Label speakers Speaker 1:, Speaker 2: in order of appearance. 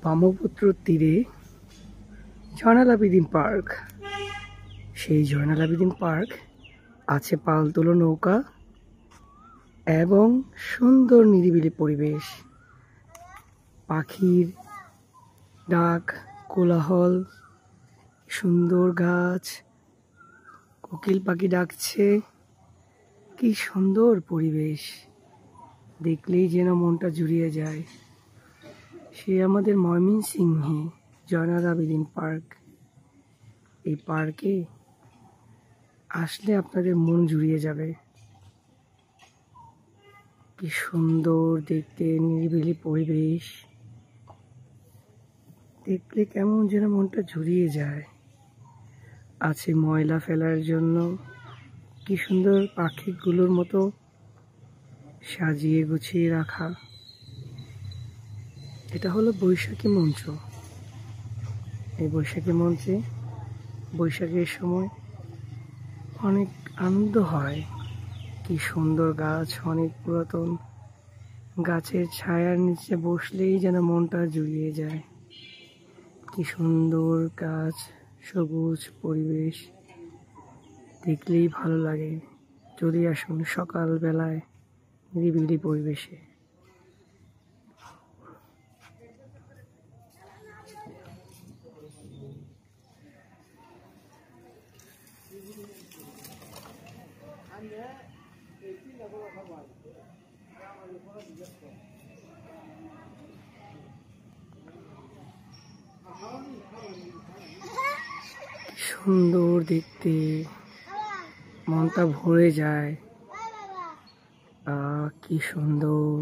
Speaker 1: ব্রহ্মপুত্র তীরে জয়নাল আবেদীন পার্ক। সেই জয়নাল আবেদীন পার্ক আছে পালতোলা নৌকা এবং সুন্দর নিরিবিলি পরিবেশ, পাখির ডাক, কোলাহল, সুন্দর গাছ, কোকিল পাখি ডাকছে। কি সুন্দর পরিবেশ, দেখলেই যেন মনটা জুড়িয়ে যায়। সে আমাদের ময়মনসিংহে জয়নাল আবেদীন পার্ক। এই পার্কে আসলে আপনাদের মন জুড়িয়ে যাবে। কি সুন্দর দেখতে নিরিবিলি পরিবেশ, দেখলে কেমন যেন মনটা জুড়িয়ে যায়। আছে ময়লা ফেলার জন্য, কি সুন্দর পাখিগুলোর মতো সাজিয়ে গুছিয়ে রাখা। এটা হলো বৈশাখী মঞ্চ। এই বৈশাখী মঞ্চে বৈশাখের সময় অনেক আনন্দ হয়। কি সুন্দর গাছ, অনেক পুরাতন গাছের ছায়ার নিচে বসলেই যেন মনটা জুড়িয়ে যায়। কি সুন্দর গাছ, সবুজ পরিবেশ, দেখলেই ভালো লাগে। চলে আসুন সকালবেলায় নিরিবিলি পরিবেশে। সুন্দর দেখতে, মনটা ভরে যায়। কি সুন্দর।